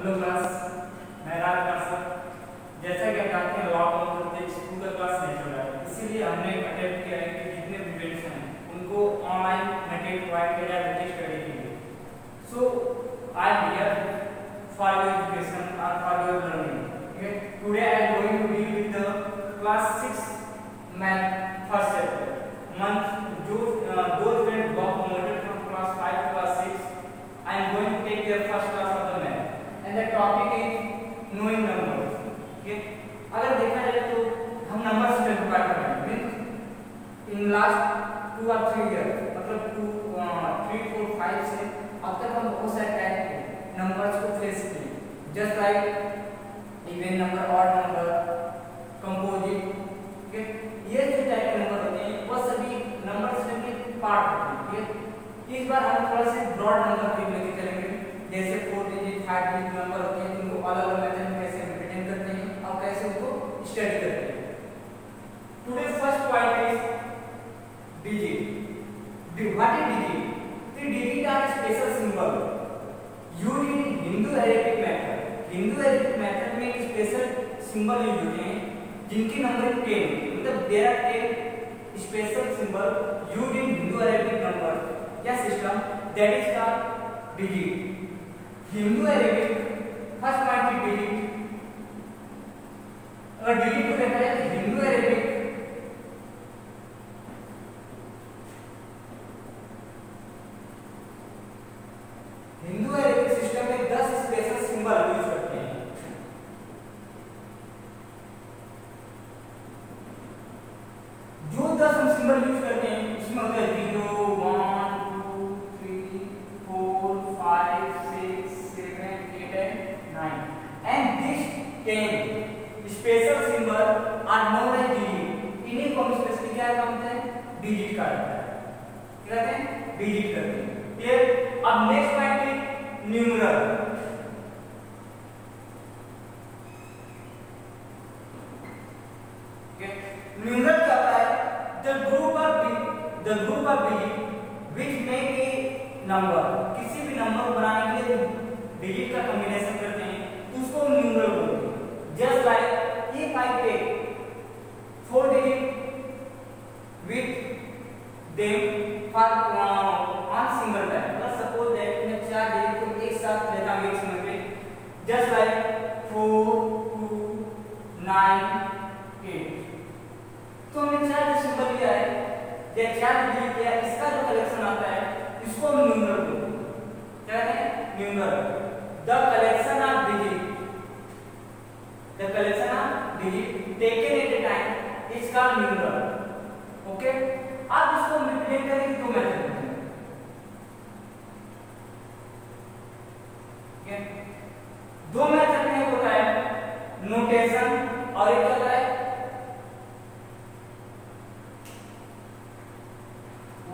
Hello class, मैं राज sir. जैसा कि आप जानते हैं लॉकडाउन के स्कूल का क्लास नहीं चल रहा है, इसीलिए हमने अटेम्प्ट किया है कि जितने भी पेरेंट्स हैं उनको ऑनलाइन मटेरियल प्रोवाइड किया जाए बच्चे स्टडी के लिए। So I am here for your education और for your learning. Today I am going to deal with the class 6 math first chapter month जो दो student got promoted from class 5 to class 6. I am going to take their first class of the math and the topic is knowing numbers. Okay, अगर देखा जाए तो हम numbers से बात कर रहे हैं इन लास्ट 2 और 3 ईयर, मतलब 3 4 5 से अब तक हम बहुत सारे टाइप के नंबर्स को फेस किए, just like even number, odd number, composite. Okay, ये जो टाइप के नंबर होते हैं वो सभी नंबर सिस्टम के पार्ट होते हैं। इस बार हम थोड़ा सा ब्रॉड नंबर की लेके चलेंगे, जैसे 4 डिजिट 5 डिजिट नंबर होते हैं, उनको अलग अलग मेथड में कैसे रिप्रेजेंट करते हैं और कैसे उनको स्टडी करते हैं। Today first point is digit. What is digit? The digit are special symbol used in Hindu Arabic method. Hindu Arabic method में एक स्पेशल सिंबल यूज होते हैं जिनकी नंबरिंग 10, मतलब there are 10 special symbol used in Hindu Arabic number या system that is called digit. Hindu Arabic first point की digit. अगर digit को देखा जाए तो हिंदू अरेबिक सिस्टम में 10 स्पेशल सिंबल यूज करते हैं। जो 10 हम सिंबल यूज करते हैं उसमें होता है 0 1 2 3 4 5 6 7 8 and 9 and these 10 special symbol are known as digit। इन्हीं को हम स्पेशली क्या कहते हैं? डिजिट कहते हैं। क्या कहते हैं? डिजिट कहते हैं। क्लियर? अब नेक्स्ट पॉइंट है न्यूमरल। न्यूमरल क्या होता है? the group of digit which make a number। किसी भी नंबर को बनाने के लिए डिजिट का कॉम्बिनेशन करते हैं उसको न्यूमरल बोलते हैं। Just like if I take 4 digit with them for one single time, let's suppose that मैं 4 डिजिट को एक साथ लेता हूँ एक समय पे, just like 4 2 9 8। तो हमने 4 सिंबल लिया है या 4 डिजिट लिया, इसका जो कलेक्शन आता है इसको हम न्यूमरल बोलते हैं। क्या कहते हैं? Numeral. The collection of digit taken at a time is called numeral. Okay, अब इसको हम रिप्रेजेंट करेंगे 2 मेथड में। दो मेथड में होता है नोटेशन और एक होता है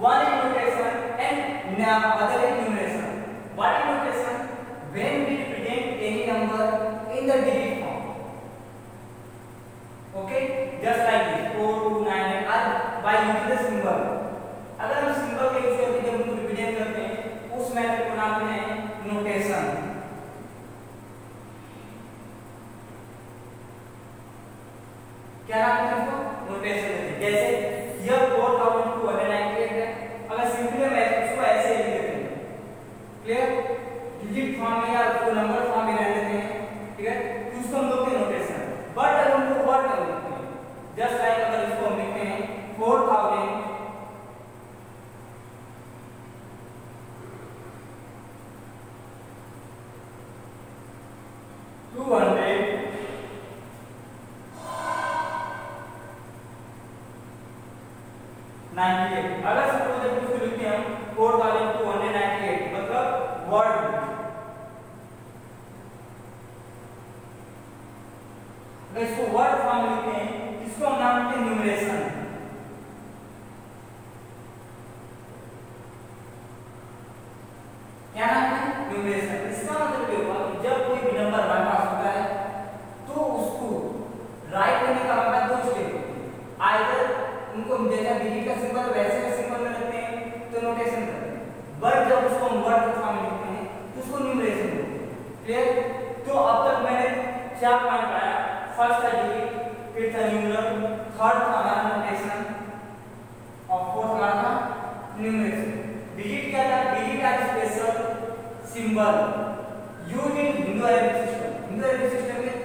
one is notation and other is numeration। What is notation? When we represent any number in the digit form। Okay, just like this 4 2 9 8 by using the symbol। अगर हम सिंबल के यूज करके जब उनको रिप्रेजेंट करते हैं उस मेथड को नाम देते हैं नोटेशन। क्या नाम है इसको? नोटेशन देते हैं। जैसे यह 4298 है, अगर सिंपली हम इसको ऐसे लिख देते हैं, क्लियर, डिजिट फॉर्म में या तो नंबर फॉर्म में रख देते हैं, ठीक है, तो उसको हम बोलते हैं नोटेशन। बट अगर उनको वर्ड में लिखते हैं, जस्ट लाइक अगर इसको हम लिखते हैं 4000 298, अगर सपोज दैट उसको लिखते हैं हम 4298, मतलब वर्ड। अगर इसको वर्ड फॉर्म लिखते हैं इसको हम नाम देते हैं न्यूमरेशन। क्या नाम है? न्यूमरेशन। इसका मतलब ये हुआ कि जब कोई भी नंबर हमारे पास होता है तो उसको राइट करने का हमारा 2 स्टेप होते हैं। आइदर उनको हम जैसा डिजिट का सिंबल वैसे का सिंबल में रखते हैं तो नोटेशन करते हैं, बट जब उसको हम वर्ड फॉर्म में लिखते हैं तो उसको न्यूमरेशन बोलते हैं। क्लियर? अब तक मैंने 4 पॉइंट पाया। फर्स्ट था डिजिट, फिर था न्यूमरल, थर्ड था हमारा नोटेशन और फोर्थ हमारा था न्यूमरेशन। डिजिट क्या था? Digit are special symbol used in Hindu Arabic system. Hindu Arabic system में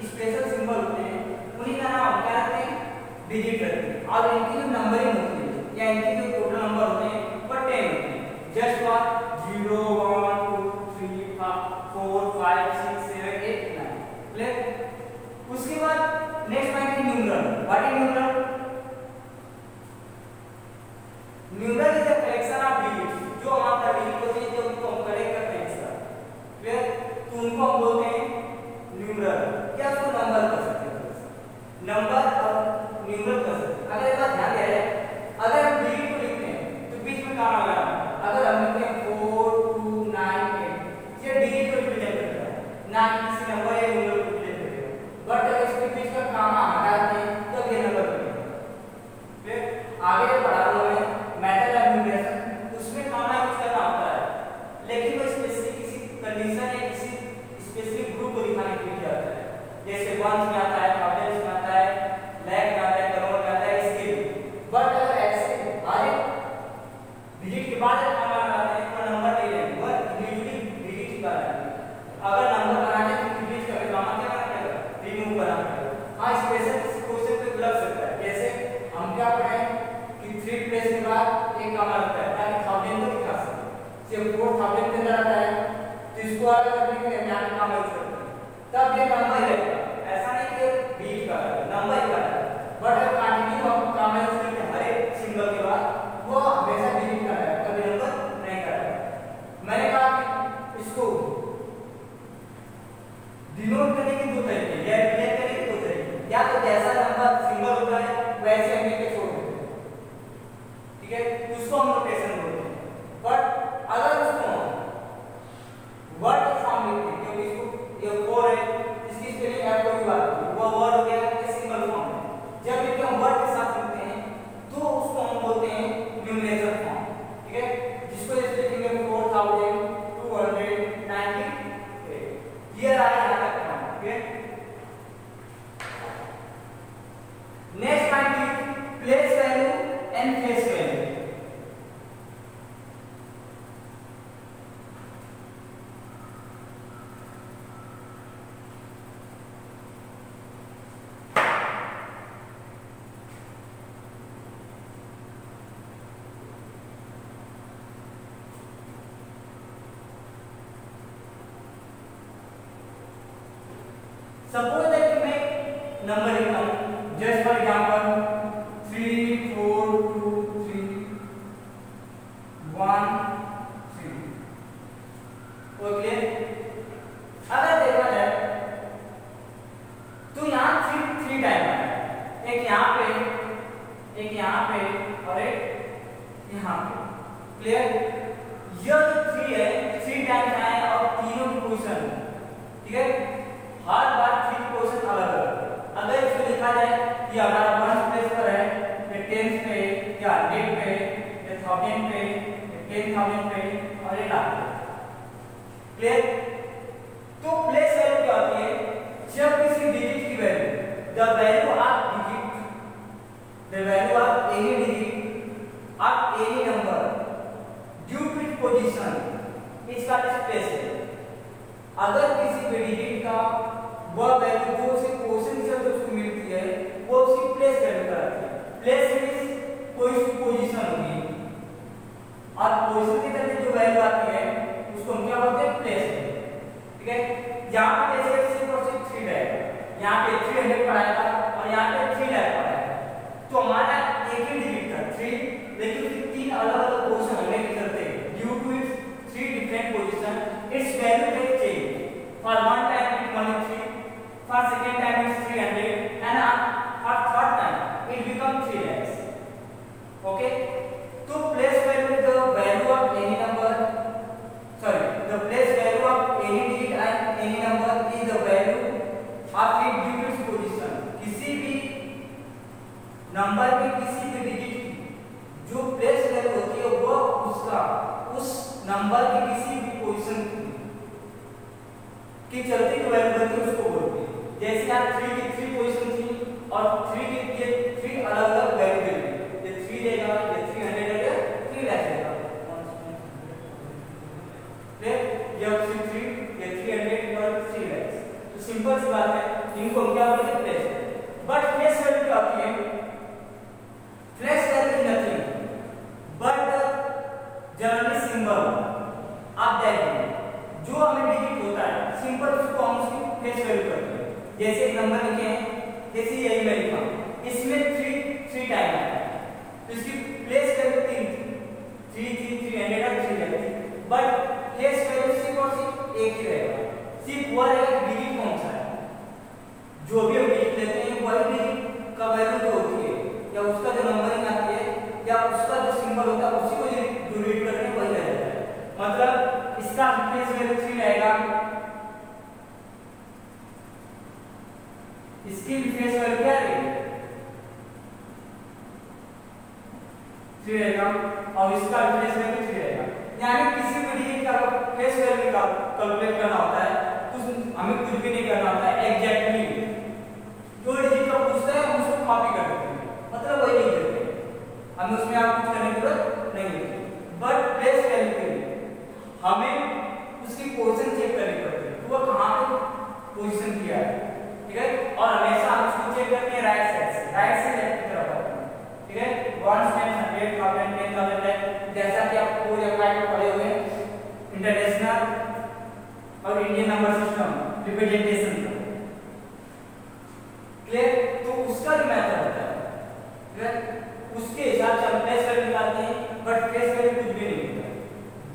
स्पेशल सिंबल होते हैं, उन्हीं का नाम क्या रखते हैं? डिजिट रखते हैं। और इनकी जो नंबरिंग होती है या इनकी जो टोटल नंबर होते हैं वो 10 होते हैं। Just for 0 1 2 3 4 5 6 7 8 9। क्लियर? उसके बाद नेक्स्ट पॉइंट है numeral. What is numeral? Numeral is a collection of digits. जो हमारा डिजिट होते हैं जो उनको हम कलेक्ट करते हैं इसका। क्लियर? तो उनको हम बोलते हैं न्यूमरल। क्या उसको नंबर कर सकते हैं? नंबर और न्यूमरल कर सकते हैं। अगर एक बात ध्यान दिया जाए, अगर हम डिजिट को लिखते हैं तो बीच में कॉमा लगा। अगर हम लिखते हैं 4 2 9 8, ये डिजिट को रिप्रेजेंट करता है, ना कि किसी नंबर या न्यूमरल को रिप्रेजेंट करेगा। बट अगर इसके बीच का कॉमा हटा दें तो ये नंबर बनेगा। फिर आगे पढ़ा रहा हूं मैं मेथड ऑफ न्यूमरेशन, उसमें कॉमा यूज करना होता है, लेकिन वो स्पेसिफिक किसी कंडीशन या किसी स्पेसिफिक ग्रुप को दिखाने के लिए किया जाता है। जैसे वंस में आता है, थाउजेंड्स में आता है, लाख में आता है, करोड़ में आता है, इसके लिए। बट अगर ऐसे हर एक डिजिट के बाद कॉमा लगाते हैं तो नंबर नहीं लेंगे, वो इंडिविजुअली डिजिट ही बनाएंगे। अगर नंबर बनाने तो डिजिट का कॉमा क्या करना पड़ेगा? रिमूव करना पड़ेगा। हाँ, स्पेशल क्वेश्चन पे लग सकता है। जैसे हम क्या पढ़ें कि 3 प्लेस के बाद एक कॉमा लगता है ताकि 1000 को दिखा सके। जब 4000 के अंदर आता है तो इसको अलग करने के लिए हम यहाँ कॉमा यूज करते हैं, तब ये नंबर रहेगा। ऐसा नहीं कि डिजिट का नंबर ही का है। बट अगर कंटिन्यू हम कॉमा यूज करते हैं हर एक सिंबल के बाद, वो हमेशा डिजिट का है, कभी नंबर नहीं का है। मैंने कहा कि इसको डिनोट करने के 2 तरीके या रिप्रेजेंट करने के 2 तरीके। या तो जैसा नंबर सिंबल होता है वैसे हम लिख के छोड़ देते हैं, ठीक है, उसको हम नोटेशन बोलते हैं। बट अगर उसको वर्ड फॉर्म लिखते हैं, क्योंकि इसको ये 4 है, इसकी स्पेलिंग है कोई बात नहीं, वो वर्ड हो गया ये सिंबल फॉर्म है। जब लिखते हैं वर्ड के साथ लिखते हैं तो उसको हम बोलते हैं न्यूमरेशन फॉर्म, ठीक है, जिसको जैसे लिखेंगे 4298। क्लियर आया यहां तक? ठीक है। Next point is place value and face value. Suppose that मैं नंबर लिखता हूं, जस्ट फॉर एग्जांपल 3 4 2 3 1 3। ओके, अगर देखा जाए तो यहां 3 टाइम है, एक यहां पे, एक यहां पे और एक यहां पे। क्लियर? ये जो 3 है 3 टाइम आए और तीनों की पोजीशन, ठीक है, हर बार 3 पोजीशन अलग अलग। अगर इसको लिखा जाए कि हमारा 1 प्लेस पर है, ये 10 पे या 100 पे या 1000 पे या 10000 पे और ये लाख पे। क्लियर? तो प्लेस वैल्यू क्या होती है? जब किसी डिजिट की value, the value of digit, the value of any digit of any number due to its position is called as place value. अगर किसी भी डिजिट का वह वैल्यू जो उसे पोजीशन से उसको मिलती है वो उसकी प्लेस वैल्यू कहलाती है। प्लेस मींस कोई उसकी पोजीशन होगी और पोजीशन की तरफ जो वैल्यू आती है उसको हम क्या बोलते हैं? Place value. ठीक है, यहां पे जैसे सिर्फ और सिर्फ 3 है, यहां पे 300 पर आया था और यहां पे 3 लाख पर आया, तो हमारा एक ही डिजिट था 3, लेकिन उसकी 3 अलग अलग पोजीशन होने के चलते due to its 3 different position its value may change. For one time it only 3, for second time it's 300, and for third time it becomes 3 lakhs. Okay? So place value the value of any number. Sorry, the place value of any digit and any number is the value of its due to its position. किसी भी number की किसी भी digit की जो place value होती है वो उसका उस नंबर की किसी भी पोजीशन की चलती जो वैल्यू बनती है उसको बोलते हैं। जैसे यहाँ 3 की 3 पोजीशन थी और 3 की ये 3 अलग-अलग वैल्यू देंगे। ये 3 देगा, ये 300 देगा, 3 लाख देगा। फिर ये 3 ये 300 और 3 लाख। तो सिंपल सी बात है, इनको हम क्या बोलते हैं प्लेस। बट प्लेस वैल्यू क्या होती है? Place value is nothing but generally symbol. आप देखिए जो हमें डिजिट होता है सिंपल उसको हम उसकी प्लेस वैल्यू करते हैं। जैसे एक नंबर लिखे हैं, जैसे यही मैं लिखा, इसमें 3 टाइम आया तो इसकी प्लेस वैल्यू 3 300 और 3 लगेगी। बट प्लेस वैल्यू सिर्फ और सिर्फ एक ही रहेगा, सिर्फ वो रहेगा डिजिट कौन सा है। जो भी हम डिजिट लेते हैं वही डिजिट का वैल्यू जो होती है या उसका जो नंबरिंग आती है या उसका जो सिंबल होता है उसी को जो रीड करते हैं वही रहेगा। मतलब इसका प्लेस वैल्यू 3 रहेगा, इसकी प्लेस वैल्यू क्या रहेगी 3 रहेगा और इसका प्लेस वैल्यू 3 रहेगा। यानी किसी भी डिजिट का प्लेस वैल्यू का कैलकुलेट करना होता है तो हमें कुछ भी नहीं करना होता है, एग्जैक्टली जो डिजिट का पूछता है हम उसको कॉपी कर देते हैं, मतलब वही लिख देते हैं, हमें उसमें आप कुछ करने की जरूरत नहीं है। बट प्लेस वैल्यू के लिए हमें उसकी पोजीशन चेक करनी पड़ती है, तो वो कहां पे पोजीशन किया है, ठीक है। और हमेशा हम उसको चेक करते हैं राइट साइड से, राइट से लेफ्ट की तरफ, ठीक है। 1 100 1000 10,000 है, जैसा कि आप पूरे अकाउंट में पढ़े हुए इंटरनेशनल और इंडियन नंबर सिस्टम रिप्रेजेंटेशन का, क्लियर। तो उसका जो मेथड होता है, क्लियर, उसके हिसाब से हम प्लेस वैल्यू निकालते हैं। बट प्लेस वैल्यू कुछ भी नहीं होता है,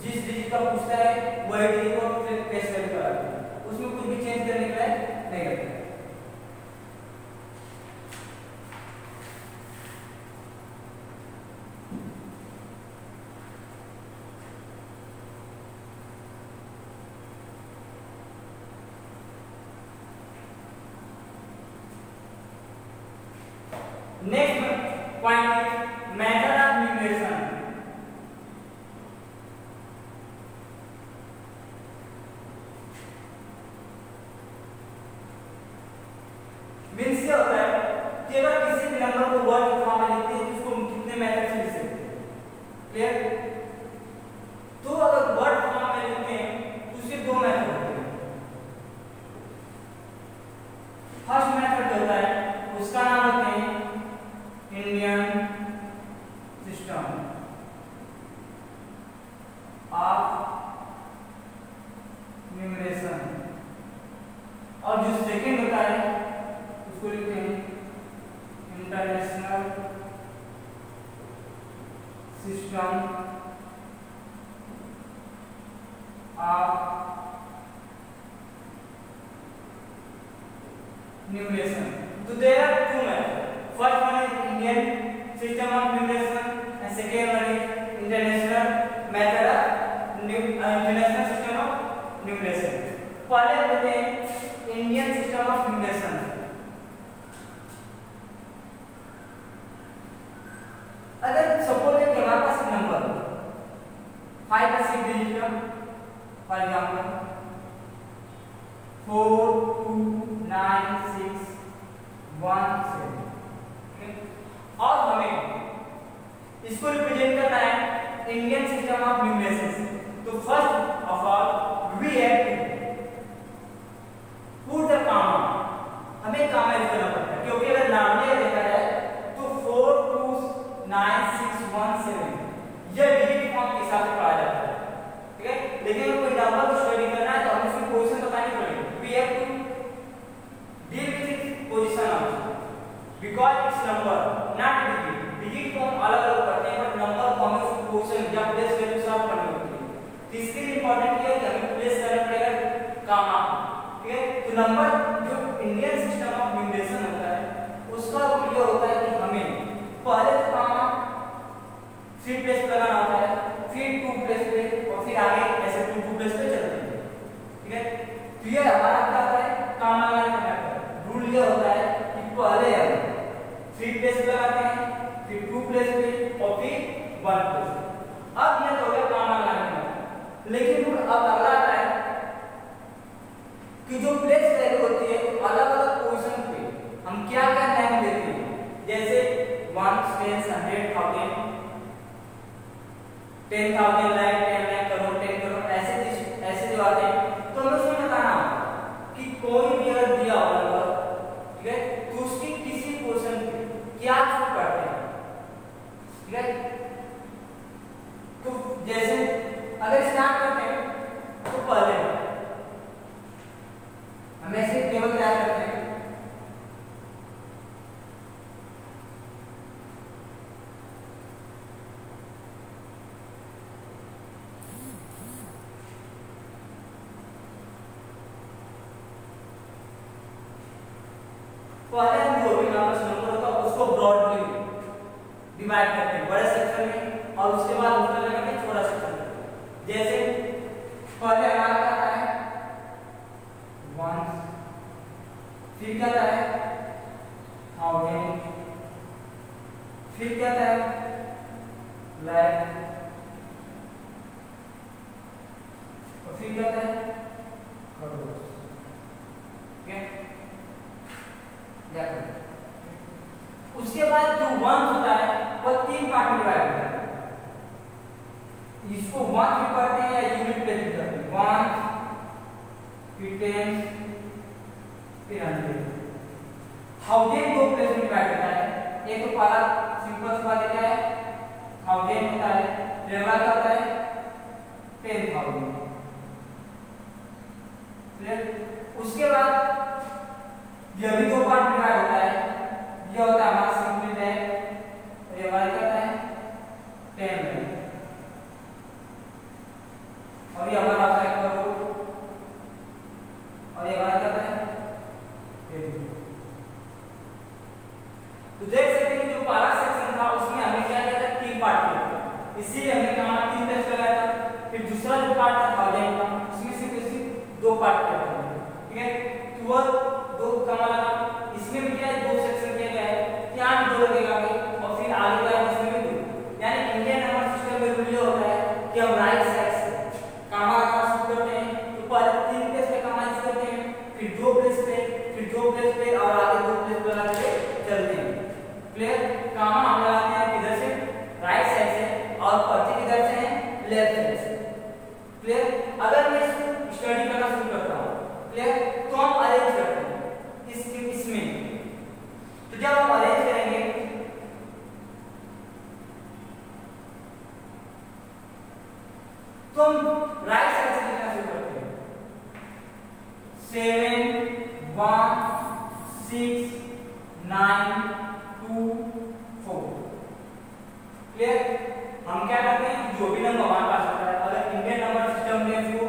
जिस डिजिट का पूछता है वही डिजिट को प्लेस वैल्यू कराते हैं, उसमें कुछ भी चेंज करने के लिए नहीं करते। Next point method of numeration. Means क्या होता है कि अगर किसी भी नंबर को वर्ड फॉर्म में लिखते हैं जिसको हम कितने मेथड से लिख सकते हैं, क्लियर। तो अगर वर्ड फॉर्म में लिखते हैं तो उसके 2 मेथड होते हैं। फर्स्ट मेथड जो होता है उसका नाम रखते हैं इंडियन सिस्टम ऑफ न्यूमरेशन, और जो सेकंड होता है उसको लिखते हैं इंटरनेशनल सिस्टम ऑफ न्यूमरेशन। तो there are 2 methods, first one is Indian system of numeration and second one is international method of international system of numeration। पहले बोलते हैं इंडियन सिस्टम ऑफ न्यूमरेशन। अगर सपोज है कि हमारे पास नंबर 5 का 6 digit का, फॉर एग्जांपल 4 2 9 6 1 7, और हमें इसको रिप्रेजेंट करना है इंडियन सिस्टम ऑफ न्यूमरेशन से। तो first of all we have to put the comma, हमें कामा यूज करना पड़ता है क्योंकि अगर नाम देखा जाए तो 4 2 9 6 1 7 यह डिजिट फॉर्म के हिसाब से पढ़ा जाता है, ठीक है। लेकिन अगर कोई नंबर को स्टडी करना है तो हमें उसकी पोजीशन बतानी पड़ेगी। We have to deal with its position also because its number not digit. Digit को हम अलग अलग करते हैं बट नंबर को हमें उसकी पोजीशन या प्लेस वैल्यू साफ करनी होती है। तो इसके लिए इंपॉर्टेंट है कि हमें प्लेस करना पड़ेगा कामा, ठीक है। तो नंबर जो इंडियन सिस्टम ऑफ न्यूमरेशन होता है उसका रूल ये होता है कि हमें पहले तो कामा 3 प्लेस पे लगाना होता है, फिर 2 प्लेस पे और फिर आगे ऐसे 2 प्लेस पे चलते हैं, ठीक है। तो ये हमारा क्या होता है कामा लगाने का मेथड। रूल ये होता है कि पहले हम 3 प्लेस पे लगाते हैं, फिर 2 प्लेस पे और फिर 1 प्लेस पे। अब ये तो हो गया कामा लगाने का। लेकिन रूल अब अगला आता है कि आते हैं लाख 10 लाख करोड़ 10 करोड़ ऐसे जो आते हैं, तो हमें उसमें बताना होगा कि कोई भी अगर दिया हो नंबर, ठीक है, तो उसकी किसी पोर्शन पे क्या छूट पड़ते हैं, ठीक है। तो जैसे अगर स्टार्ट करते हैं तो पहले हम ऐसे टेबल तैयार करते हैं। पहले हम जो भी नंबर होता है उसको ब्रॉडली डिवाइड करते हैं बड़े सेक्शन में, और उसके बाद उसका क्या करते हैं छोटा सेक्शन करते हैं। जैसे पहले हमारा क्या आता है 1, फिर क्या आता है 1000, फिर क्या आता है लाख, और फिर क्या आता है करोड़, ठीक है। उसके बाद जो 1 होता है वो 3 पार्ट में डिवाइड होता है। इसको 1 भी पढ़ते हैं या यूनिट प्लेस भी करते हैं, 1 फिर 10 फिर 100। थाउजेंड दो प्लेस में डिवाइड होता है। एक तो पहला सिंपल सी बात क्या है, थाउजेंड होता है, फिर अगला क्या होता है 10,000, फिर उसके बाद यह भी 2 पार्ट में डिवाइड होता है। यह होता है हमारा सिंपल है, और ये हमारा क्या होता है 10 है, और ये हमारा होता है करोड़, और ये हमारा क्या होता है 10। तो देख सकते हैं कि जो पहला सेक्शन था उसमें हमें क्या किया था 3 पार्ट किया, इसीलिए हमने कहा 3 प्लेस लगाया था। फिर दूसरा जो पार्ट था 1000 का, उसमें सिर्फ 2 पार्ट किया था, ठीक है। तो वह 2 कमा लगा, इसमें भी क्या है 2 सेक्शन किया गया है, यहाँ भी 2 लगेगा, और फिर आगे का इसमें भी 2। यानी इंडियन नंबर सिस्टम में रूल ये होता है कि हम राइट साइड से कामा का शुरू करते हैं, तो पहले 3 प्लेस पे कामा यूज करते हैं, फिर 2 प्लेस पे, फिर 2 प्लेस पे, और आगे 2 प्लेस पे लगाते हुए चलते हैं। क्लियर? कामा हम लगाते हैं किधर से, राइट साइड से, और पर्ची किधर से है, लेफ्ट साइड से। क्लियर? अगर मैं इसको स्टडी करना शुरू करता हूँ, क्लियर, तो हम अरेंज करते हैं इसमें। तो जब हम अरेंज करेंगे तो हम राइट साइड से लिखना शुरू करते हैं, 7 1 6 9 2 4। क्लियर? हम क्या करते हैं जो भी नंबर हमारे पास आता है, अगर इंडियन नंबर सिस्टम में इसको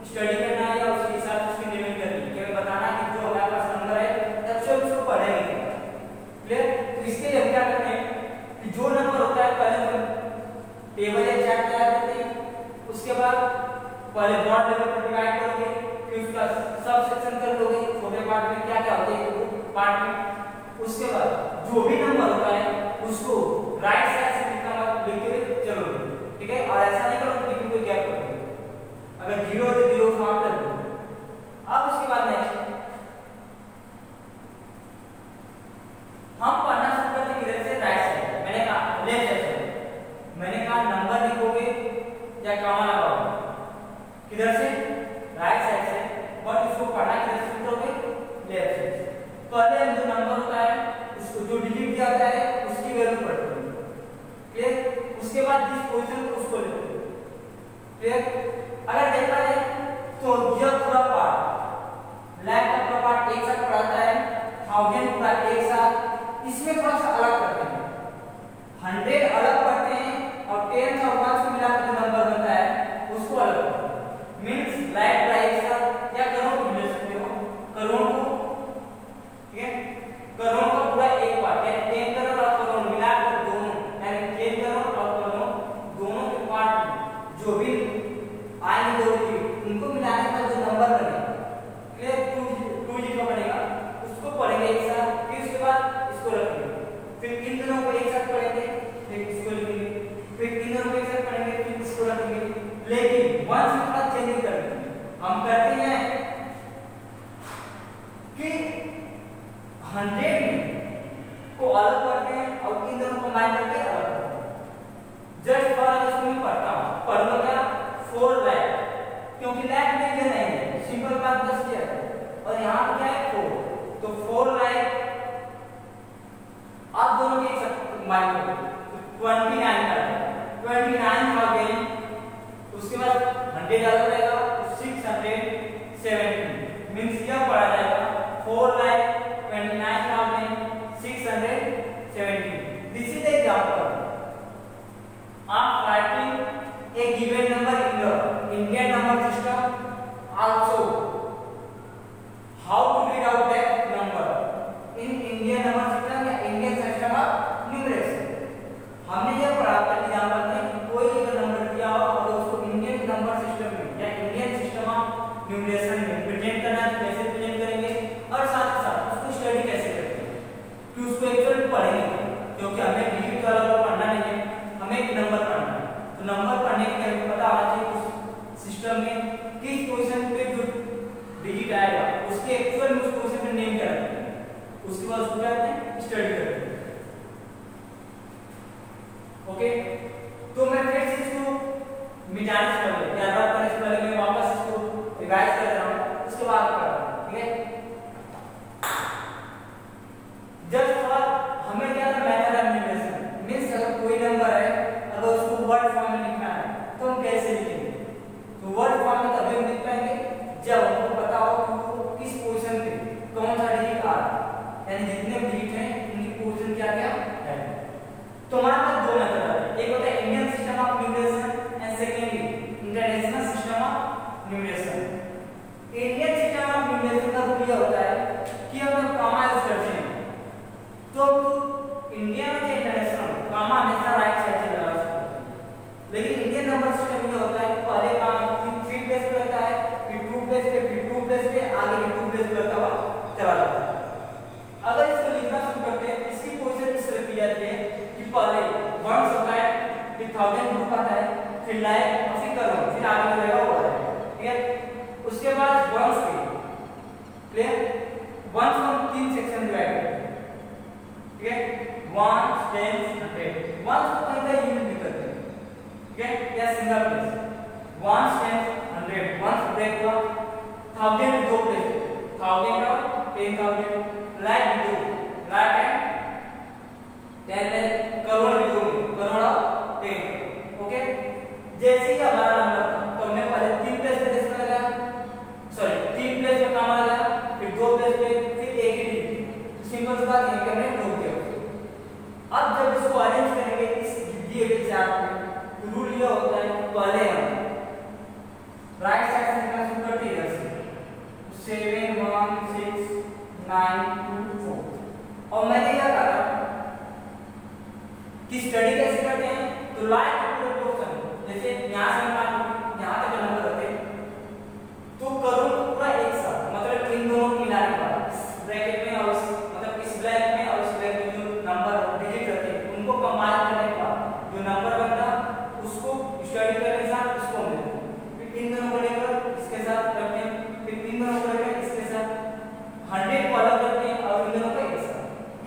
स्टडी करना है या उसके हिसाब से उसकी नेमिंग करनी है, बताना कि जो हमारे पास नंबर है तब से उसको पढ़ेंगे। क्लियर? तो इसके लिए हम क्या करते हैं कि जो नंबर होता है पहले हम टेबल या चार्ट तैयार करते हैं, उसके बाद पहले ब्रॉड लेवल पर डिवाइड करोगे, फिर उसका सब सेक्शन कर दोगे छोटे पार्ट में क्या क्या होते हैं पार्ट में। उसके बाद जो भी नंबर होता है उसको राइट साइड से लिखते हुए चलोगे, ठीक है। और ऐसा नहीं करोगे कि कोई गैप करोगे, अगर 0 तो 0 समाप्त कर दो। अब उसके बाद नेक्स्ट हम पढ़ना शुरू करते हैं किधर से, राइट साइड। मैंने कहा लेफ्ट साइड से, मैंने कहा नंबर लिखोगे या कॉमा लगाओगे किधर से, राइट साइड से, बट उसको पढ़ना किधर से शुरू करोगे, लेफ्ट साइड से। पहले हम जो नंबर होता है उसको जो डिजिट दिया जाता है उसकी वैल्यू पढ़ते हैं। क्लियर? उसके बाद जिस पोजीशन को उसको लेते हैं। क्लियर? अगर देखा जाए तो यह पूरा पार्ट लाख का पूरा पार्ट एक साथ पढ़ाता है, 1000 पूरा एक साथ, इसमें थोड़ा सा अलग करते हैं, 100 अलग पढ़ते हैं, और 10 और 1 को मिलाकर जो नंबर बनता है उसको अलग पढ़ते हैं। मींस लाख पूरा एक साथ या करोड़ को ले सकते हो, करोड़ को, ठीक है, करोड़ का पूरा एक पार्ट है, 10 करोड़ और करोड़ मिलाकर दोनों, यानी 10 करोड़ और करोड़ दोनों के पार्ट जो भी आएंगे दो डिजिट उनको मिलाने का जो नंबर बनेगा, क्लियर, 2 डिजिट का बनेगा, उसको पढ़ेंगे एक साथ। फिर उसके बाद इसको रखेंगे, फिर इन दोनों को एक साथ पढ़ेंगे, फिर और यहाँ पे क्या है 4, तो 4 लाइक आप दोनों के कंबाइन करो तो 29 का 29,000, उसके बाद 100 डाला जाएगा तो 670 मींस यह पढ़ा जाएगा 4,29,670. This is example. आप writing a given number in the Indian number system also how to read out that number in Indian number system या Indian system of numeration. हमने ये पढ़ा था एग्जांपल में कोई अगर नंबर दिया हो और उसको इंडियन नंबर सिस्टम में या इंडियन सिस्टम ऑफ न्यूमरेशन में प्रेजेंट करना है, कैसे प्रेजेंट करेंगे और साथ ही साथ उसको स्टडी कैसे करते हैं कि उसको एक्चुअली पढ़ेंगे, क्योंकि हमें डिजिट वाला को पढ़ना नहीं है, हमें एक नंबर पढ़ना है. तो नंबर पढ़ने के लिए पता होना चाहिए उस सिस्टम में किस पोजीशन पे जो डिजिट आएगा उसके एक्चुअल में उस पोजीशन पे नेम क्या रखते हैं, उसके बाद उसको क्या करते हैं स्टडी करते हैं. ओके, तो मैं फिर से इसको मिटाने से पहले या रब करने से पहले मैं वापस इसको रिवाइज कर रहा हूं, उसके बाद कर रहा हूं. ठीक है, जस्ट फॉर हमें क्या था मेथड ऑफ न्यूमरेशन मींस अगर कोई नंबर है अगर उसको वर्ड फॉर्म में लिखना है तो हम कैसे लिखेंगे. तो वर्ड फॉर्म में तभी हम लिख पाएंगे जब हमको पता हो कि वो किस पोजीशन पे कौन सा डिजिट आ रहा है, यानी जितने डिजिट हैं उनकी पोजीशन क्या क्या है. तो हमारे पास दो मेथड आते हैं, एक होता है Indian system of numeration and secondly international system of numeration. Indian system of numeration का रूल यह होता है कि हम जब कॉमा यूज करते हैं तो इंडियन और इंटरनेशनल कॉमा हमेशा राइट साइड से लगा सकते हैं, लेकिन इंडियन नंबर सिस्टम में होता है पहले कॉमा 3 प्लेस पे लगता है, फिर 2 प्लेस पे, फिर 2 प्लेस पे, आगे भी 2 प्लेस पे लगता हुआ चला जाता है. अगर इसको लिखना शुरू करते हैं इसकी पोजीशन इस तरह की जाती है कि पहले 1 होता है, फिर 1000 ग्रुप आता है, फिर लाइक और फिर करो, फिर आगे बढ़ेगा वो है. ठीक है, उसके बाद 1 पे क्लियर 1 को हम 3 सेक्शन में डिवाइड करते हैं. ठीक है, 1 10 100 1 को कहीं का यूनिट भी करते हैं. ठीक है, या सिंगल प्लेस 1 10 100 1 ब्रेक हुआ 1000 दो प्लेस 1000 और 10000 लाइक दो लाइक है 10 करोड़ भी दो करोड़ और 10. ओके, जैसे ही हमारा नंबर तो हमने पहले 3 प्लेस पे देखना लगा, सॉरी 3 प्लेस पे काम लगा, फिर 2 प्लेस पे, फिर एक ही डिजिट. सिंपल सी बात है कि हमने रोक दिया. अब जब इसको अरेंज करेंगे इस दिए गए चार्ट में तो रूल ये होता है पहले हम राइट साइड से निकालना शुरू करते हैं इधर से 7 1 6 9 2 4. और मैंने क्या कहा कि स्टडी कैसे करते हैं तो लाइक पूरे पोर्शन जैसे यहां से हम यहां तक नंबर रखते हैं तो करूं पूरा एक साथ, मतलब इन दोनों को मिलाने के बाद ब्रैकेट में और मतलब इस ब्लैक में और इस ब्लैक में जो नंबर डिजिट रहते हैं उनको कंबाइन करने के बाद जो नंबर बनता उसको स्टडी करने के साथ उसको हम लेते हैं, फिर इन दोनों को लेकर इसके साथ रखते हैं, फिर इन दोनों को लेकर इसके साथ 100 को अलग करते हैं और इन दोनों को एक साथ.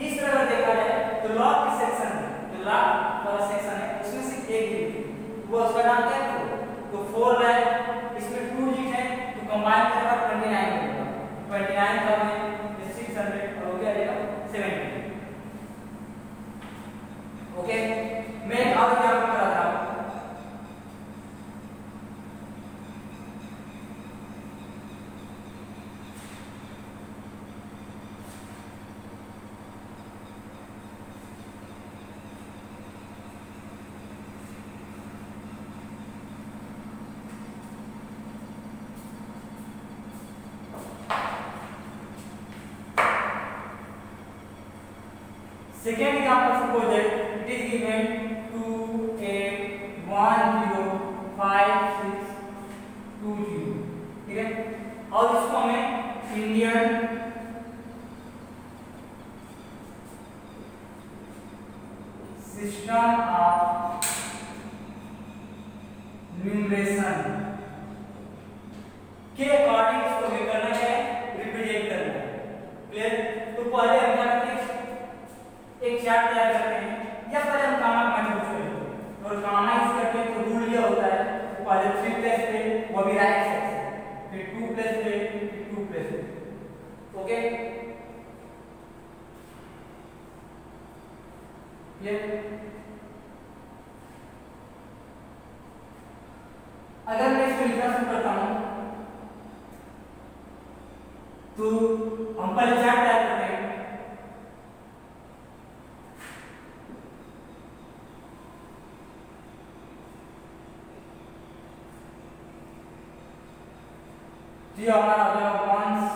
इस तरह अगर देखा जाए तो लॉग की सेक्शन जो लॉग वाला सेक्शन है उसमें से एक डिजिट वो उसका नाम क्या है 4. तो 4 लाइक इसमें 2 डिजिट है तो कंबाइन करने बाद 29 मिलेगा. 29 का में 600 और हो गया 70. ओके, मैं अब यहां पर करा था second example suppose that it is given 2 8 1 0 5 6 2 0. ठीक है, और इसको हमें इंडियन सिस्टम ऑफ न्यूमरेशन के अकॉर्डिंग इसको हमें करना है रिप्रेजेंट करना है. क्लियर, तो पहले हम क्या करते हैं एक चार्ट तैयार करते हैं या पहले हम कामा का यूज करते हैं और कामा यूज करते हैं तो रूल ये होता है पहले 3 प्लेस पे वो भी राइट साइड से, फिर 2 प्लेस पे, फिर 2 प्लेस पे. ओके ये अगर मैं इसको लिखना शुरू करता हूं तो हम पहले चार्ट तैयार करते हैं। ये हमारा हो गया वंस,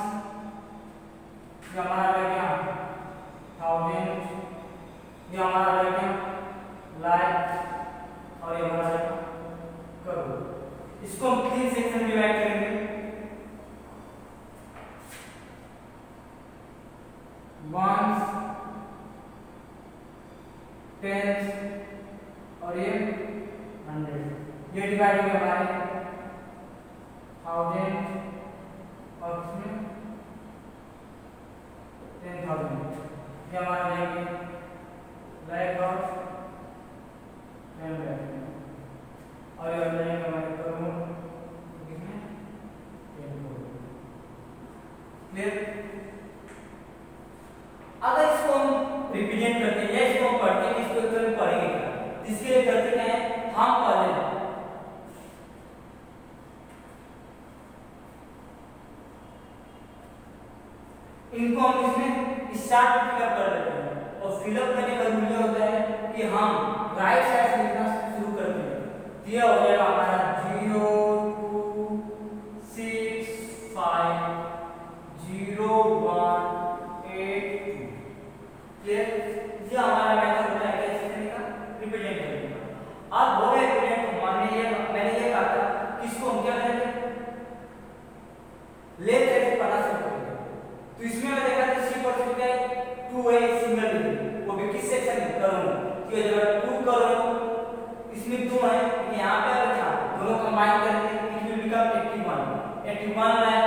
ये हमारा रह गया थाउजेंड, ये हमारा रह गया लाख और ये हमारा रह गया करोड़। इसको हम 3 सेक्शन में डिवाइड करेंगे। वंस, टेंस और ये 100। ये डिवाइड हो गया हमारे थाउजेंड और इसमें 10,000। ये हमारा रहेंगे लाख और 10 लाख और ये रहेंगे हमारे करोड़ कितने 10 करोड़। क्लियर? अगर इसको हम रिप्रेजेंट करते हैं या इसको हम पढ़ते हैं, इसको एक पढ़ेंगे जिसके लिए करते क्या है हम पहले इनको हम इसमें स्टार्ट फिलअप कर देते हैं और फिलअप करने का रूल ये होता है कि हम राइट साइड से लिखना शुरू करते हैं। ये हो जाएगा हमारा 0 2 6 5 0 1 8 2। ये हमारा मेथड होता है कैसे करने का रिप्रेजेंट करने का। अब हो गया रिप्रेजेंट। मैंने ये कहा था कि इसको हम क्या करेंगे लेफ्ट साइड से पढ़ना शुरू करेंगे। तो इसमें मैं देखा था सी पर क्या है 2 है सिंगल डिजिट, वो भी किस सेक्शन में करूं कि जब 2 करूं इसमें 2 है लेकिन यहां पे अगर क्या दोनों कंबाइन करके इट विल बिकम 81 लाख।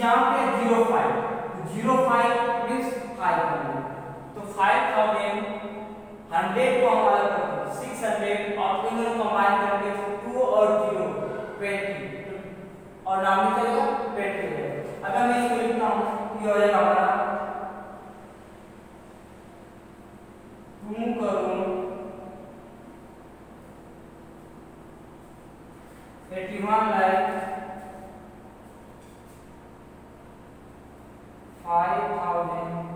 यहां पे 05 तो 05 मींस 5 तो 5000 100 को हम अलग करते हैं 600 और इन दोनों कंबाइन करके 2 और 0 20 और नाम निकलेगा 20। अगर मैं इसको लिखता हूं ये हो जाएगा हमारा 2 करोड़ 81 लाख 5,000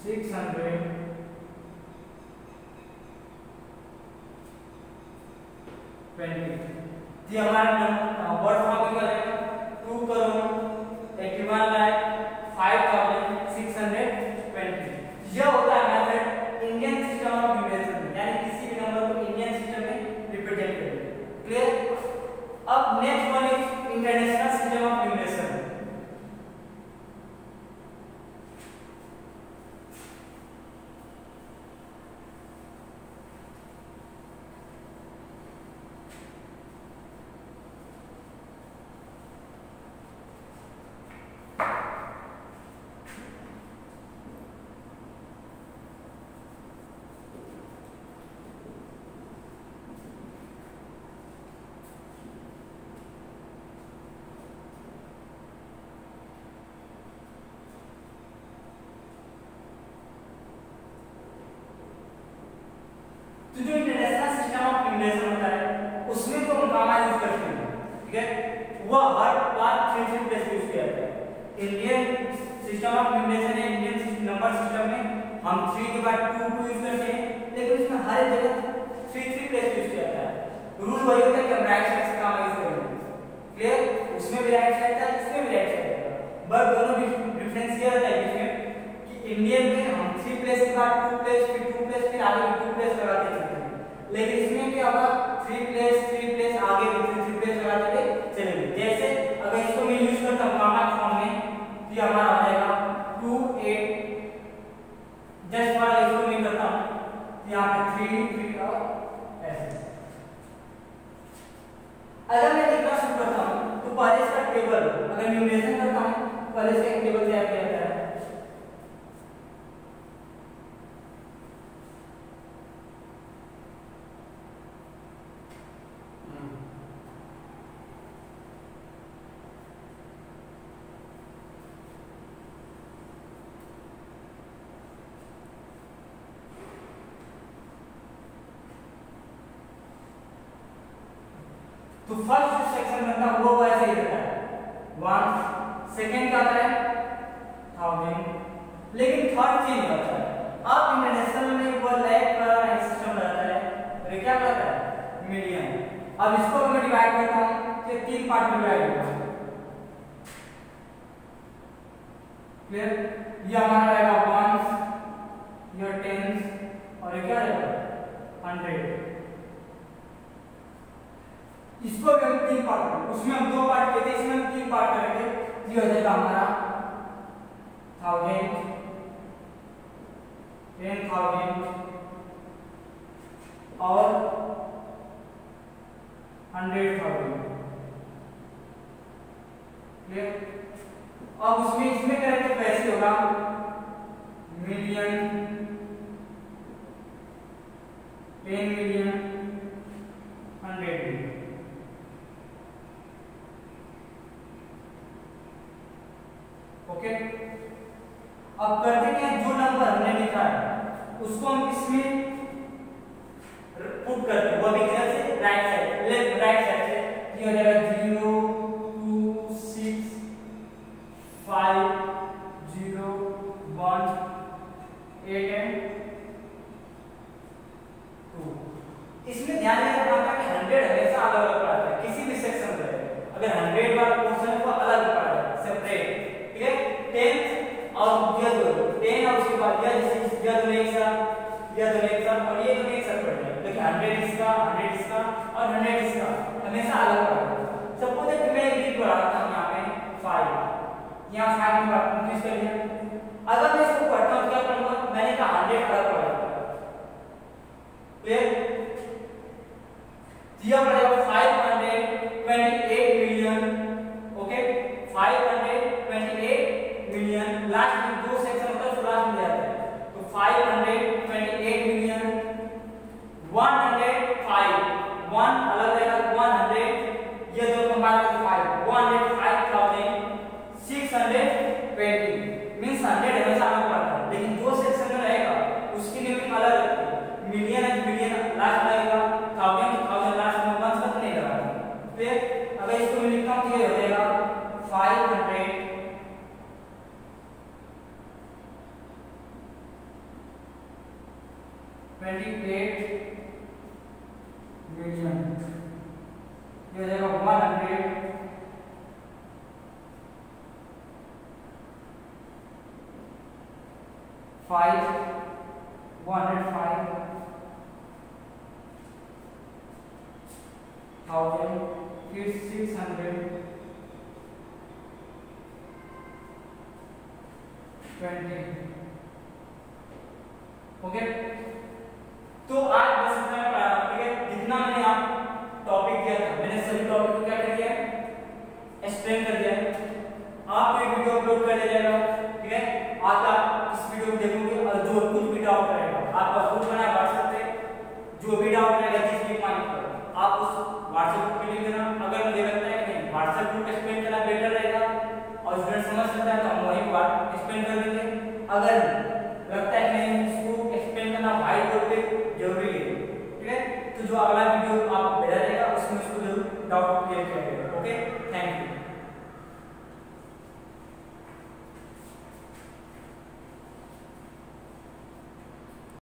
600 20। ये हमारा वर्ड फॉर्म क्या रहेगा 2 करोड़ 81 लाख 5,620। यह होता है method Indian system of numeration में, यानी किसी भी नंबर को इंडियन सिस्टम में रिप्रेजेंट करेंगे। क्लियर? अब next one is international system of numeration. तो जो इंटरनेशनल सिस्टम ऑफ न्यूमरेशन होता है उसमें तो हम गामा यूज करते हैं, ठीक है, वो हर बार 3 प्लेस यूज किया जाता है। इंडियन सिस्टम ऑफ न्यूमरेशन है, इंडियन नंबर सिस्टम में हम 3 के बाद 2 यूज करते हैं, लेकिन उसमें हर जगह 3 प्लेस यूज किया जाता है। रूल वही होता है कि हम राइट साइड से गामा यूज करेंगे। क्लियर? उसमें भी राइट साइड था, इसमें भी राइट साइड था, बट दोनों डिफरेंस ये होता है इसमें कि इंडियन में हम 3 प्लेस के बाद 2 प्लेस फिर 2 प्लेस फिर आगे 2 प्लेस लगाते हैं, लेकिन इसमें क्या होगा 3 प्लेस आगे भी 3 प्लेस लगाते हुए चलेंगे। जैसे अगर इसको मैं यूज करता हूं गामा फॉर्म में तो हमारा आ जाएगा 2 8। जस्ट फॉर इसको मैं करता हूं यहां पे 3 और ऐसे। अगर मैं लिखना शुरू करता हूं तो पहले इसका टेबल अगर न्यूमरेशन करता हूं पहले इसका एक टेबल तैयार किया जाता है। तो फर्स्ट जो सेक्शन बनता है वो वैसे ही रहता है 1, सेकंड क्या आता है 1000, लेकिन थर्ड चेंज करता है। अब इंटरनेशनल में वो लाइक का सिस्टम रहता है, तो क्या करता है मिलियन। अब इसको मैं डिवाइड करता हूं तो 3 पार्ट में डिवाइड होगा, क्लियर। ये हमारा रहेगा 1, ये 10 और ये क्या रहेगा 100। इसको भी हम 3 पार्ट करेंगे, उसमें हम 2 पार्ट किए थे, इसमें हम 3 पार्ट करेंगे। ये हो जाएगा हमारा 1000, 10,000 और 100,000, क्लियर। अब उसमें इसमें करेंगे तो कैसे होगा मिलियन, 10 मिलियन, 100 मिलियन, ओके। अब करते क्या, जो नंबर हमने लिखा है उसको हम इसमें पुट करते हैं, वो भी किधर से right side, left right side से। ये हो जाएगा 0 2 6 5 0 1 8 एंड 2। इसमें ध्यान देना आता है कि 100 हमेशा अलग अलग पढ़ाता है, किसी भी सेक्शन में अगर 100 वाला पोर्शन है वो अलग पढ़ाता है, सेपरेट, ठीक है। 10 और ये दो 10 और उसके बाद ये दोनों एक साथ, ये दोनों एक साथ और ये दोनों एक साथ पढ़ रहे हैं, लेकिन 100 इसका 100 इसका और 100 इसका हमेशा अलग पढ़ा है। सपोज कि मैं एक पढ़ा रहा था यहाँ पे 5, यहाँ 5 में कंफ्यूज कर लिया। अगर मैं इसको पढ़ता हूँ क्या पढ़ूंगा, मैंने कहा 100 अलग पढ़ा, क्लियर। दिया पड़ेगा 528 मिलियन, ओके 528 मिलियन। लास्ट में 2 सेक्शन होता है तो लास्ट में जाता है, तो 528 मिलियन 105, 1 अलग रहेगा 100, ये दोनों कंबाइन करके 5 105,620 मींस 100 हमेशा अलग पड़ता है, लेकिन 2 सेक्शन में रहेगा उसकी लिमिट अलग रहती है। मिलियन है मिलियन लास्ट रहेगा, 1000 लास्ट में 1 तक नहीं लगाता, फिर अगर इसको मैं लिखता हूं तो ये हो जाएगा 528 मिलियन, ये हो जाएगा 100 105,000 फिर 620, ओके। तो आज बस इतना मैं पढ़ा, ठीक है। जितना मैंने आप टॉपिक दिया था मैंने सभी टॉपिक को क्या कर दिया है, एक्सप्लेन कर दिया है। आप ये वीडियो अपलोड कर दिया जाएगा, ठीक है। आज आप इस वीडियो को देखोगे और जो कुछ भी डाउट रहेगा आपका ग्रुप बना है व्हाट्सएप पे, जो भी डाउट रहेगा जिस भी पॉइंट पर आप उस व्हाट्सएप ग्रुप पे लिख देना। अगर मुझे लगता है कि नहीं व्हाट्सएप ग्रुप एक्सप्लेन करना बेटर रहेगा और स्टूडेंट समझ सकता है तो हम वही बात एक्सप्लेन कर देंगे। अगर लगता है कि नहीं इसको एक्सप्लेन करना व्हाइट बोर्ड पे जरूरी है, ठीक है, तो जो अगला